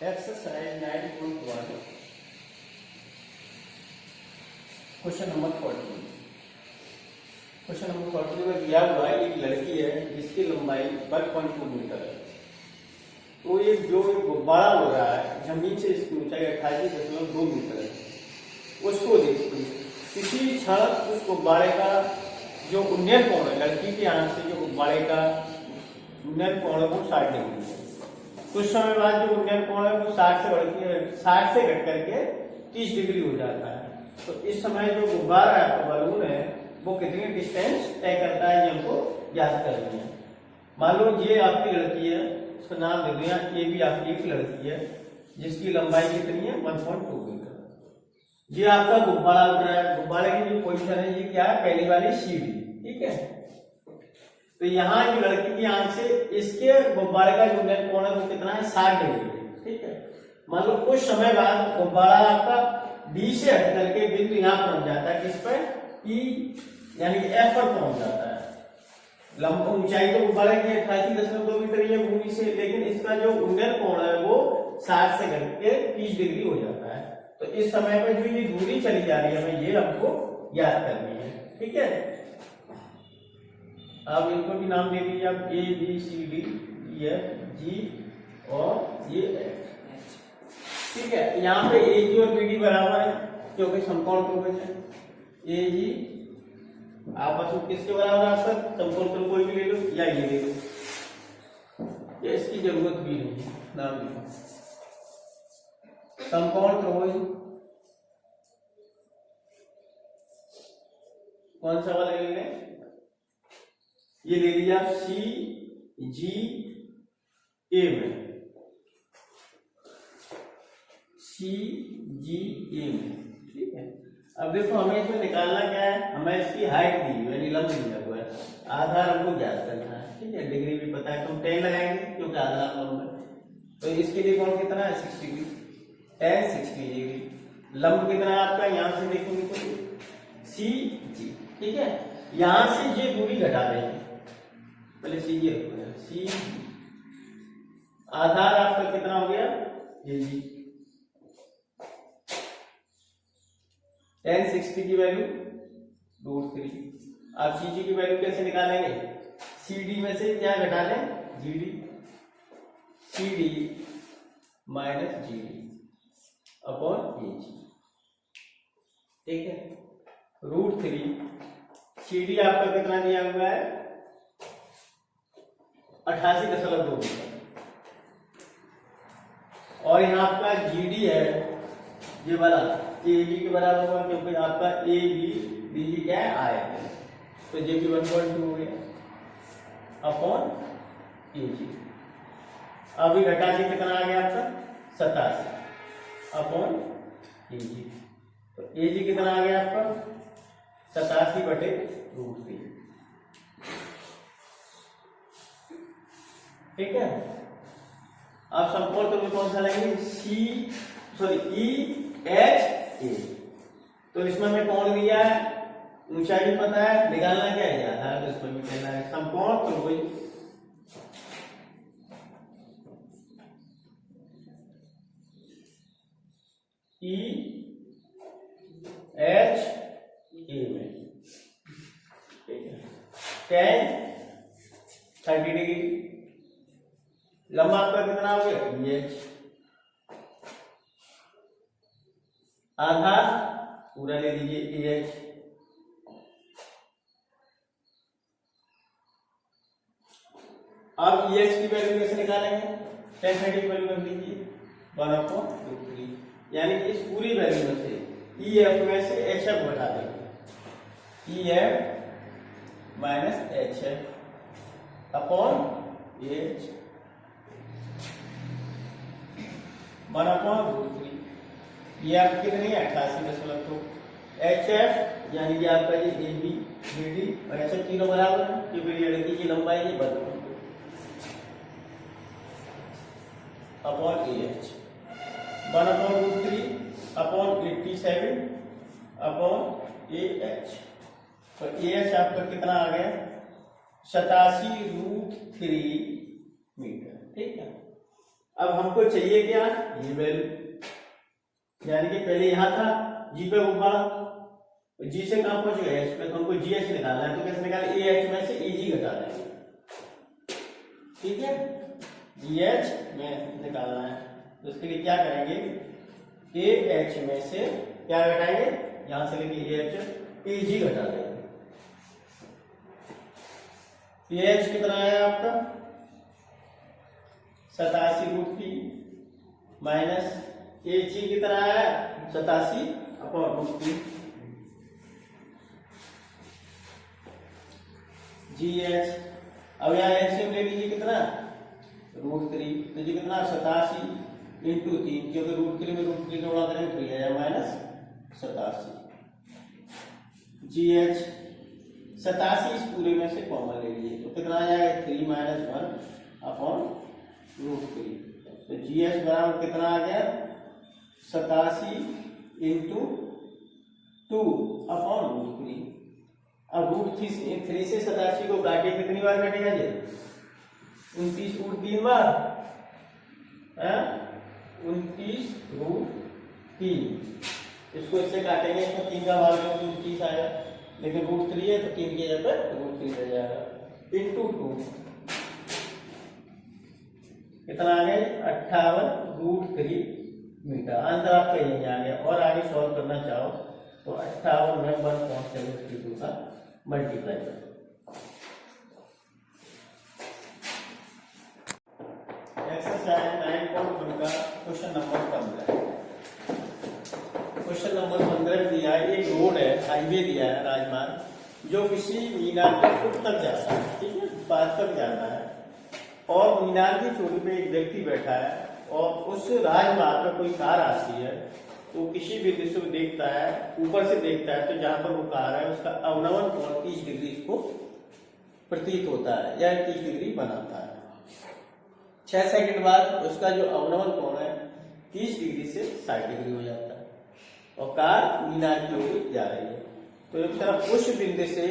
Exercise 9.1 question number 14। Question number 14 में दिया हुआ है एक लड़की है जिसकी लंबाई 1.2 मीटर है। तो ये जो गुब्बारा हो रहा है जमीन से इसकी ऊंचाई 88.2 मीटर है, उसको देखिए किसी क्षण उस गुब्बारे का जो उन्नयन कोण है, लड़की की आंख से जो गुब्बारे का उन्नयन कोण है वो 60 डिग्री है। कुछ समय बाद जो उन्नयन कोण है वो 60 से घट करके 30 डिग्री हो जाता है। तो इस समय जो गुब्बारा है आपका बलून है वो कितनी डिस्टेंस तय करता है, ये हमको याद करनी है। मान लो ये आपकी लड़की है, उसका नाम दे दिया, ये भी आपकी एक लड़की है जिसकी लंबाई कितनी है 1.2 मीटर। ये आपका गुब्बारा उड़ रहा है, गुब्बारे की जो पोजीशन है ये क्या है, पहली वाली सीढ़ी, ठीक है। तो यहाँ जो लड़की की आंख से इसके गुब्बारे का जो उन्नयन कोण है वो कितना है 60 डिग्री, ठीक है। मान लो कुछ समय बाद गुब्बारा आपका डी से हट करके बिंदु यहाँ पहुंच जाता है, किस पर, ई यानी एफ पर पहुंच जाता है। लंबा ऊंचाई तो गुब्बारे की 88.2 मीटर है भूमि से, लेकिन इसका जो उन्नयन कोण है वो 60 से घट के 30 डिग्री हो जाता है। तो इस समय पर जो ये दूरी चली जा रही है हमें ये हमको याद करनी है, ठीक है। आप इनको भी नाम दे दीजिए, आप A B C D E F G और ये एच, ठीक है। यहाँ पे ए जी और बी डी बराबर है क्योंकि समकोण त्रिभुज है। ए जी आपस में किसके बराबर है, आपका समकोण त्रिभुज कोई भी ले लो या ये ले लो, ये इसकी जरूरत भी नहीं है, नाम लिखो समकोण त्रिभुज। कौन सा वाला ले लें, ये ले लिया सी जी ए में, सी जी ए में, ठीक है। अब देखो हमें इसमें निकालना क्या है, हमें इसकी हाइट दी हुई यानी लंब दिया हुआ है, आधार हमको ज्ञात करना है, ठीक है। डिग्री भी पता है तो हम 10 लगाएंगे क्योंकि आधार लंब है। तो इसके लिए कौन कितना है 60 डिग्री, 10 60 डिग्री। लंब कितना है आपका, यहां से देखेंगे तो सी जी, ठीक है। यहां से ये दूरी घटा देंगे, पहले सी जी रखो, सी आधार आपका कितना हो गया ये जी, 1060 की वैल्यू √3। आप सी जी की वैल्यू कैसे निकालेंगे, सी डी में से क्या घटा लें, G D, C D minus G D upon A G, ठीक है। √3 सी डी आपका कितना दिया हुआ है 88.2 मीटर, और यहाँ आपका जी डी है ये वाला ए बी के बराबर होगा क्योंकि आपका ए बी डी जी क्या है आयत है, तो जे बी 1.2 हो गया अपॉन ए जी। अभी घटा के कितना आ गया आपका 87 अपॉन ए जी, तो ए जी कितना आ गया आपका 87/√3, ठीक है। आप समकोण त्रिभुज कौन सा लेंगे, ई एच ए। तो इसमें हमें कोण दिया है, ऊंचाई भी पता है, निकालना क्या है आधार, तो इसमें भी कहना है समकोण त्रिभुज ई एच ए में, ठीक है। 10 30 डिग्री, लंबा आपका कितना हो गया एच, आधार पूरा ले लीजिए ए एच, अब ए एच की वैल्यू कैसे निकालेंगे, 1030 की वैल्यू रख लीजिए 1/√3, यानी कि इस पूरी वैल्यू में से ई एफ में से एच एफ घटा देंगे, E F minus H F upon H 1/√3। ये आपकी कितनी है 88.2, एच एफ यानी कि आपका ये ए बी बी डी और एच एफ तीनों बराबर है क्योंकि ये लड़की की लंबाई ये 1/2 upon A H 1/√3 upon 87 upon A H. तो ए एच आपका कितना आ गया 87√3 मीटर, ठीक है। अब हमको चाहिए क्या, ये वैल्यू, यानी कि पहले यहां था जी पे गुब्बारा, जी से कहां पहुंच गए एच पे, तो हमको जी एच निकालना है। तो कैसे निकालें, ए एच में से ई जी घटा देंगे, ठीक है, जी एच में निकालना है। तो उसके लिए क्या करेंगे, ए एच में से क्या घटाएंगे, यहां से लेके ए एच, ए जी घटा देंगे। ए एच कितना आया आपका 87√3 माइनस ए जी कितना आया 87/√3 जी एच। अब यहाँ एलसीएम ले लीजिए कितना √3, तो जी कितना 87 इंटू 3, क्योंकि √3 में √3 का गुणा करेंगे तो ये माइनस 87 जी एच। 87 इस पूरे में से कॉमन ले लीजिए तो कितना आ जाएगा 3 - 1/√3, तो जी एच बराबर कितना आ गया 87 इंटू 2/√3। अब √3 से 87 को काटिए, कितनी बार काटेगा जी 29√3 बार, 29√3। इसको इससे काटेंगे तो 3 का भाग 29 आएगा, लेकिन √3 है तो 3 की जगह पर √3 रह जाएगा, इंटू 2 कितना आ गया 58√3 मीटर। आंसर आपका यही आ गया। और आगे सॉल्व करना चाहो तो 58 में 1.72 का मल्टीप्लाई करो। एक्सरसाइज 9.1 का क्वेश्चन नंबर 15। क्वेश्चन नंबर 15 दिया है, एक रोड है, हाईवे दिया है, राजमार्ग, जो किसी मीनार के फुट तक जाता है, ठीक है, पार तक जाता है, और मीनार की चोटी पे एक व्यक्ति बैठा है, और उस राजमार्ग पर कोई कार आती है, तो किसी भी दृश्य को देखता है, ऊपर से देखता है, तो जहां पर वो कार है उसका अवनमन कोण 30 डिग्री इसको प्रतीत होता है, या 30 डिग्री बनाता है। 6 सेकंड बाद उसका जो अवनमन कोण है 30 डिग्री से 60 डिग्री हो जाता है, और कार मीनार की ओर जा रही है। तो एक तरफ उस बिंदु से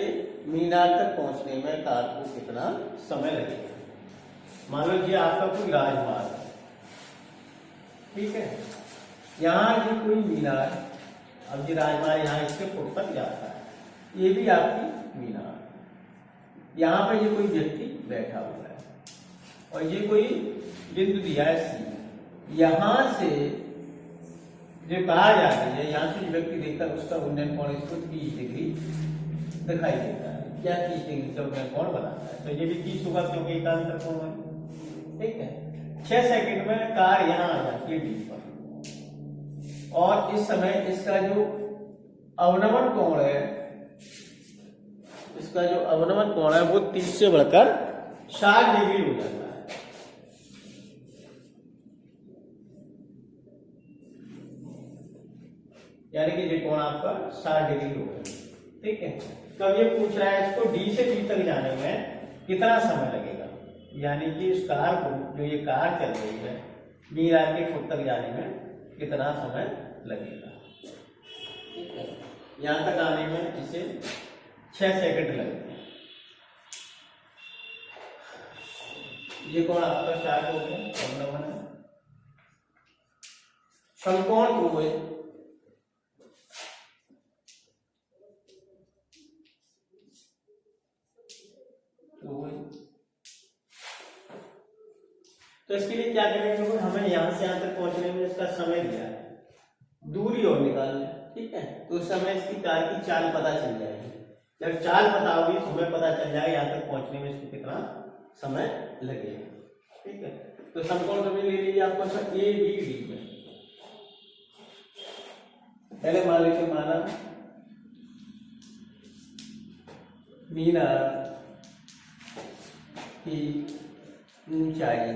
मीनार तक पहुंचने में कार को कितना समय लगेगा। मान लो ये आपका कोई राजमार्ग है, ठीक है, यहाँ ये कोई मीनार, अब ये राजमार्ग यहाँ इसके फुट तक जाता है, ये भी आपकी मीनार, यहाँ पे ये कोई व्यक्ति बैठा हुआ है, और ये कोई बिंदु दिया है सी, यहां से जो कार जाती है, यहाँ से जो व्यक्ति देखता है उसका उन्नयन कोण इसको 30 डिग्री दिखाई देता है, क्या 30 डिग्री का उन्नयन कोण बनाता है, तो ये भी 30 होगा क्योंकि एकांतर कोण है, ठीक है। 6 सेकंड में कार यहाँ आ जाती है डी पर, और इस समय इसका जो अवनमन कोण है, इसका जो अवनमन कोण है वो 30 से बढ़कर 60 डिग्री हो जाता है। यानी कि ये कोण आपका 60 डिग्री होगा, ठीक है। तो अब ये पूछ रहा है इसको डी से बी तक जाने में कितना समय लगेगा, यानी कि इस कार को, जो ये कार चल रही है, मीनार के फुट तक जाने में कितना समय लगेगा, ठीक है। यहां तक आने में इसे 6 सेकंड लगेगा। ये कोण आपका 60 हो गया, अवनमन है। समकोण त्रिभुज, तो इसके लिए क्या करेंगे, हमें यहां से यहां तक पहुंचने में इसका समय दिया है, दूरी और निकालना है, ठीक है। तो उस समय इसकी कार की चाल पता चल जाएगी, जब चाल पता होगी तो हमें पता चल जाएगा यहां तक पहुंचने में इसको कितना समय लगेगा, ठीक है। तो समकोण त्रिभुज ले लीजिए आपको ए बी डी में, पहले मान लीजिए, माना मीनार की ऊंचाई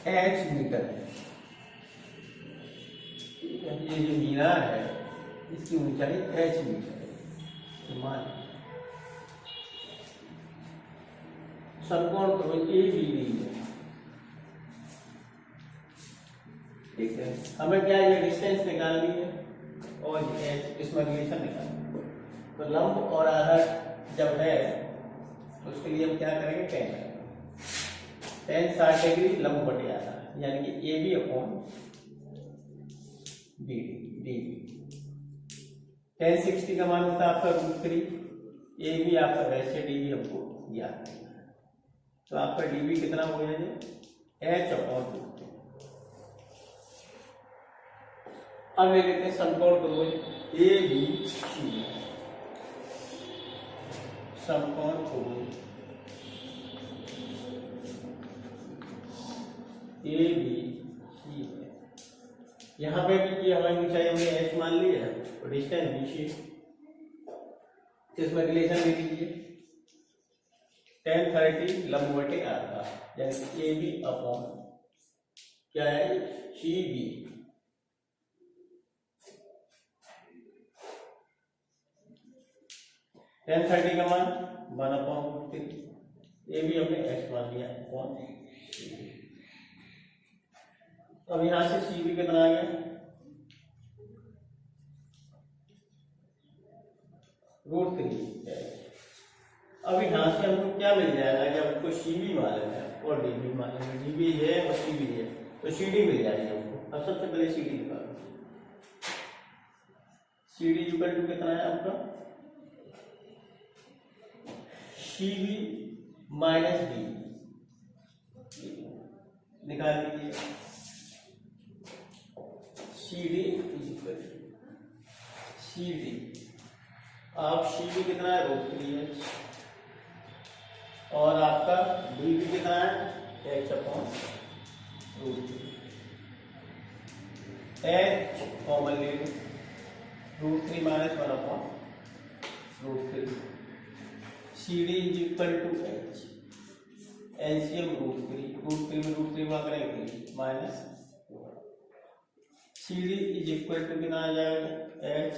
h मीटर है, ठीक है। ये जो मीनार है इसकी ऊंचाई h मीटर है, तो मान समकोण त्रिभुज ए बी डी है, ठीक है। हमें क्या ये डिस्टेंस निकालनी है और इसमें रिलेशन निकालना है। तो लंब और आधार जब है तो उसके लिए हम क्या करेंगे, टेन। tan 60 डिग्री लंब बटे आधा, यानी कि A B upon B D. tan 60 का मान होता है आपका √3, ए बी आपका वैसे डी बी हमको ज्ञात करना है, तो आपका डी बी कितना हो जाएगा h अपॉन √3। अब ले लेते हैं समकोण त्रिभुज ए बी सी, समकोण त्रिभुज ए बी सी है। यहाँ पे भी ये हमारी ऊंचाई हमने h मान ली है और डिस्टेंस बी सी, इसमें रिलेशन दे दीजिए tan 30 लंब बटे आधा, यानी ए बी अपॉन क्या है सी बी। tan 30 का मान 1/√3, ए बी हमने x मान लिया अपॉन। अब यहां से सी बी कितना आ गया √3। अब यहां से हमको क्या मिल जाएगा, जब हमको सी बी मालूम है और डी बी मालूम है, डी बी है और सी बी है, तो सी डी मिल जाएगी हमको। अब सबसे पहले सी डी निकालो, सी डी इक्वल टू कितना है आपका सी बी माइनस डी, निकाल लीजिए C D equal to C D. आप सी बी कितना है √3h और आपका डी बी कितना है h अपॉन √3। h कॉमन ले लो, √3 minus 1/√3, C D is equal to h, LCM √3 में √3 वहां करेंगे minus, C D is equal to कितना आ जाएगा h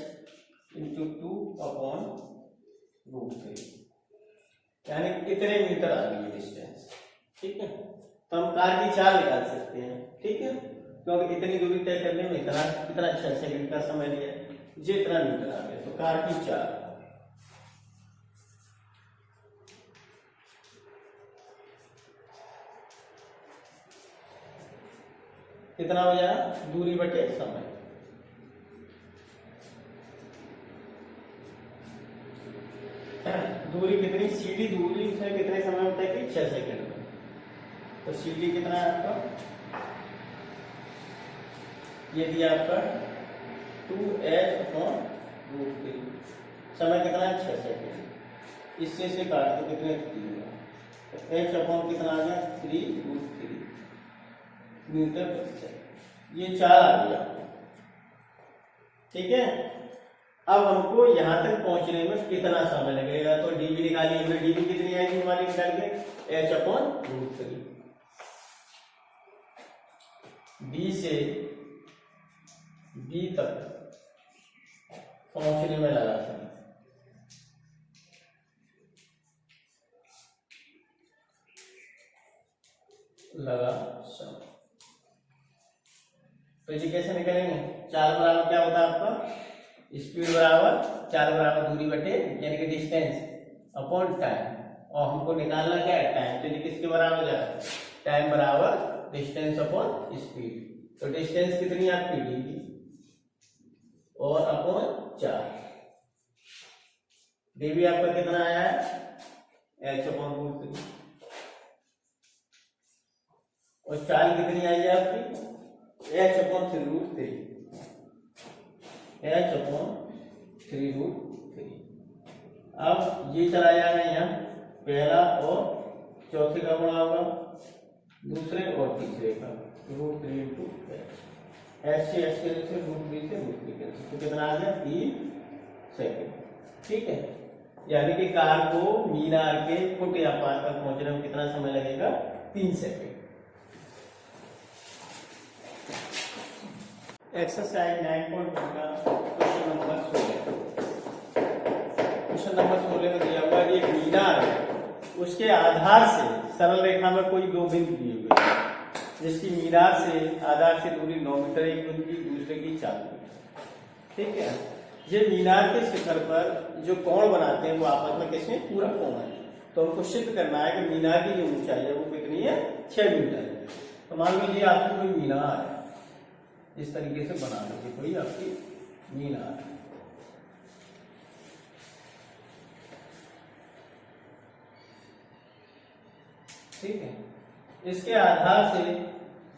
इंटू 2/√3, यानी कितने मीटर आ गई डिस्टेंस। ठीक है, तो हम कार की चाल निकाल सकते हैं। ठीक है, क्योंकि इतनी दूरी तय करने में इतना 6 सेकंड का समय लिया, जितना मीटर आ गया, तो कार की चाल कितना हो जाएगा दूरी बटे समय। दूरी कितनी, सीधी दूरी से कितने समय होता है कि 6 सेकंड में, तो सीधी कितना है आपका, ये दिया आपका 2h/√3, समय कितना है 6 सेकंड, इससे से काट दो कितने 3, तो h अपॉन कितना आ गया 3√3 मीटर पर सेकंड, ये 4 आ गया। ठीक है, अब हमको यहां तक पहुंचने में कितना समय लगेगा, तो डीबी निकालिए, हमने डीबी कितनी आएगी हमारी निकाल के h/√3, बी से बी तक पहुंचने में लगा समय, तो ये कैसे निकलेंगे, 4 बराबर क्या होता है आपका स्पीड बराबर 4 बराबर दूरी बटे यानी कि डिस्टेंस अपॉन टाइम, और हमको निकालना क्या है टाइम, तो ये किसके बराबर हो जाएगा टाइम बराबर डिस्टेंस अपॉन स्पीड। तो डिस्टेंस कितनी है आपकी डी और अपॉन 4, डीबी आपका कितना आया है h/√3 और चाल कितनी आई है आपकी h/3√3, h/3√3। अब ये चला जाएगा यहाँ, पहला और चौथे का गुणा होगा दूसरे और तीसरे का, √3 इंटू h से h के से √3 से √3 के, तो कितना आ गया 3 सेकंड। ठीक है, यानी कि कार को मीनार के फुट या पार तक पहुंचने में कितना समय लगेगा 3 सेकंड। एक्सरसाइज 9.1 का क्वेश्चन नंबर 16, क्वेश्चन नंबर 16 में दिया हुआ एक मीनार है, उसके आधार से सरल रेखा में कोई 2 बिंदु दिए हुए हैं, जिसकी मीनार से आधार से दूरी 9 मीटर, एक बिंदु की दूसरे की 4 मीटर। ठीक है, ये मीनार के शिखर पर जो कोण बनाते हैं वो आपस में किसमें पूरा कोण है, तो हमको सिद्ध करना है कि मीनार की जो ऊंचाई है वो कितनी है 6 मीटर है। तो मान लीजिए आपकी कोई मीनार है, इस तरीके से बना लीजिए कोई आपकी मीनार है। ठीक है, इसके आधार से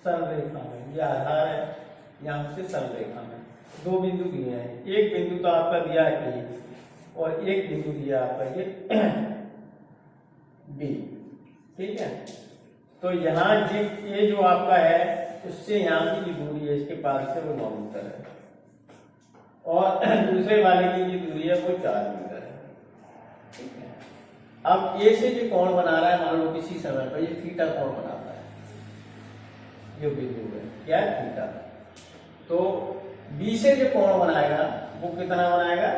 सरलरेखा में, ये आधार है, यहां से सरलरेखा में 2 बिंदु दिए हैं। एक बिंदु तो आपका दिया है ए और एक बिंदु दिया आपका ये बी। ठीक है, तो यहाँ ये जो आपका है उससे यहाँ की जो दूरी है इसके पास से वो 9 मीटर है और दूसरे वाले की जो दूरी है वो 4 मीटर है। ठीक है, अब ए से जो कोण बना रहा है, मान लो किसी समय पर ये थीटा कोण बनाता है, जो बिंदु है क्या है थीटा। तो बी से जो कोण बनाएगा वो कितना बनाएगा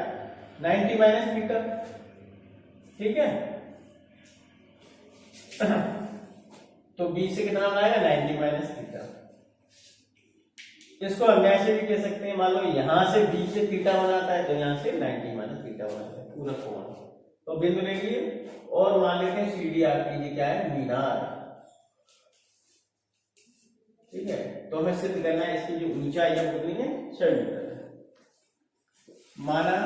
90 माइनस थीटा। ठीक है, तो बी से कितना बनाएगा 90 माइनस थीटा। इसको हम ऐसे भी कह सकते हैं, मान लो यहां से बी से थीटा बनाता है तो यहां से 90 माइनस थीटा बनाता है पूरा कोण। तो बिंदु ले लिए और मान लेते हैं सीडी आपकी ये क्या है मीनार। ठीक है, तो हमें सिद्ध करना है इसकी जो ऊंचाई है कितनी है 6 मीटर है। माना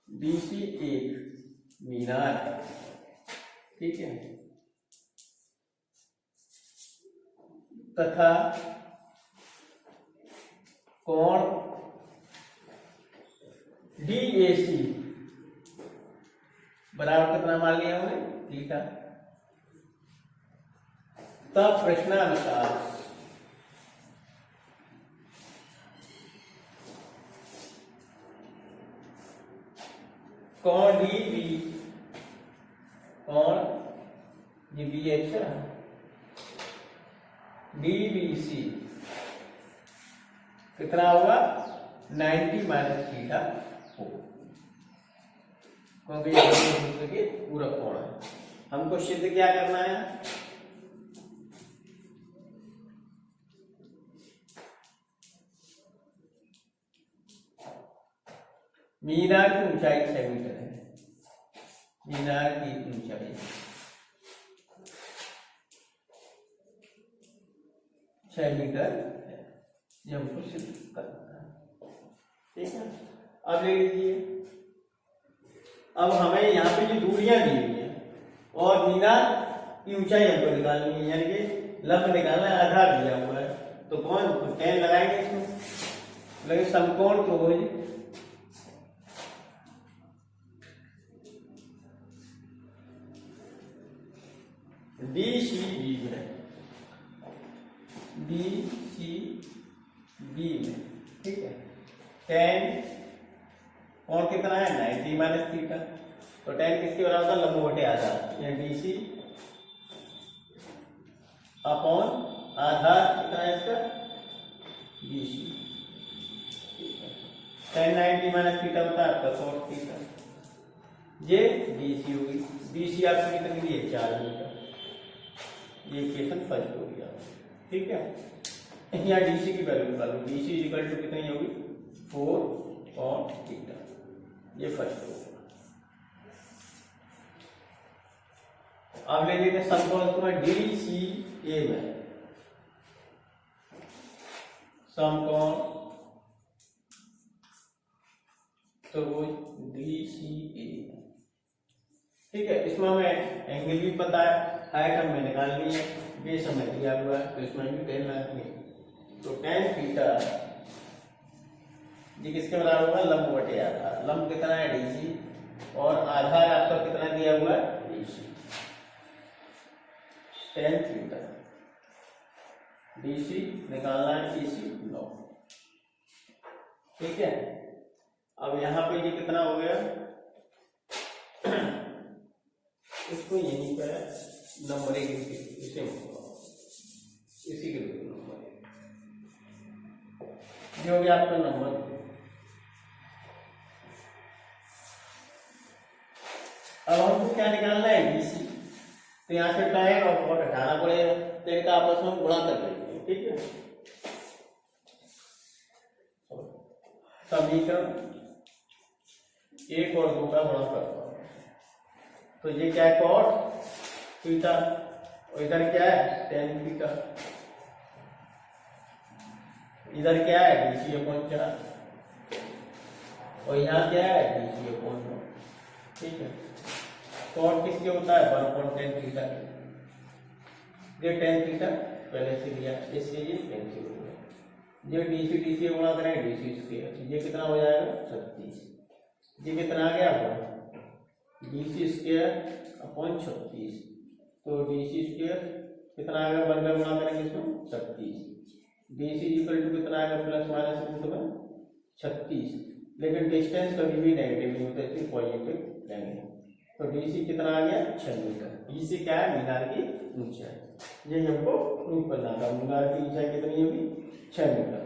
बीसी एक मीनार है। ठीक है, तथा कोण DAC बराबर कितना मान लिया हमने थीटा। तब प्रश्नानुसार कोण DB कोण ये बी अच्छा DBC कितना होगा 90 माइनस थीटा हो, क्योंकि ये पूरा कोण है। हमको सिद्ध क्या करना है मीनार की ऊंचाई 6 मीटर है। मीनार की ऊंचाई 6 मीटर है, ये हमको सिद्ध करना है। ठीक है, अब ले लीजिए, अब हमें यहाँ पे जो दूरियां दी हुई है और मीनार की ऊंचाई हमको निकालनी है, यानी कि लंब निकालना है, आधार दिया हुआ है। तो कौन तो tan लगाएंगे इसमें, लेकिन समकोण तो हो DCB है, DCB में। ठीक है, tan कोण कितना है 90 माइनस थीटा। तो tan किसके बराबर होता है लंब बटे आधार, यानी DC अपॉन आधार कितना है इसका BC। tan 90 माइनस थीटा होता है आपका cos थीटा, ये BC होगी। BC आपकी कितनी दी है 4 मीटर। ये इक्वेशन फर्स्ट हो गया। ठीक है, यहाँ DC की वैल्यू निकालो, DC इक्वल टू कितनी होगी 4 cos थीटा, ये फर्स्ट हो गया। अब ले लेते हैं समकोण DCA में, समकोण तो वो DCA। ठीक है, इसमें हमें एंगल भी पता है, हाइट हमने निकाल ली है, बेस हमें दिया हुआ है, तो इसमें भी tan लगाएंगे। तो tan थीटा ये किसके बराबर होगा लंब बटे आधार। लंब कितना है DC और आधार आपका कितना दिया हुआ है DC। tan थीटा DC निकालना है AC 9। ठीक है, अब यहाँ पे ये कितना हो गया, इसको यहीं पर नंबर इसी के लिए नंबर ये हो गया आपका नंबर। अब हमको क्या निकालना है DC, तो यहाँ से tan और cot हटाना पड़ेगा, तो इनका आपस में गुणा कर लेंगे। ठीक है, समीकरण 1 और 2 का गुणा करता हूं, तो ये क्या है cot थीटा, और इधर क्या है टेन थीटा, इधर क्या है BC अपॉन 4, और यहाँ क्या है BC अपॉन 9। ठीक है, कॉट किसके होता है 1/10 थीटा, ये टेन थीटा पहले से लिया, इससे ये कैंसिल हो गया, ये DC गुणा करें DC स्क्वायर, ये कितना हो जाएगा 36, ये कितना आ गया DC स्क्वायर अपॉन 36, तो DC स्क्वायर कितना आ गया 1 में गुणा करेंगे इसमें 36, DC इक्वल टू कितना आएगा प्लस माइनस रूट में 36, लेकिन डिस्टेंस कभी भी नेगेटिव नहीं होता, इसलिए पॉजिटिव लेंगे, तो DC कितना आ गया 6 मीटर। DC क्या है मीनार की ऊंचाई, ये हमको प्रूव करना था, मीनार की ऊंचाई कितनी है 6 मीटर।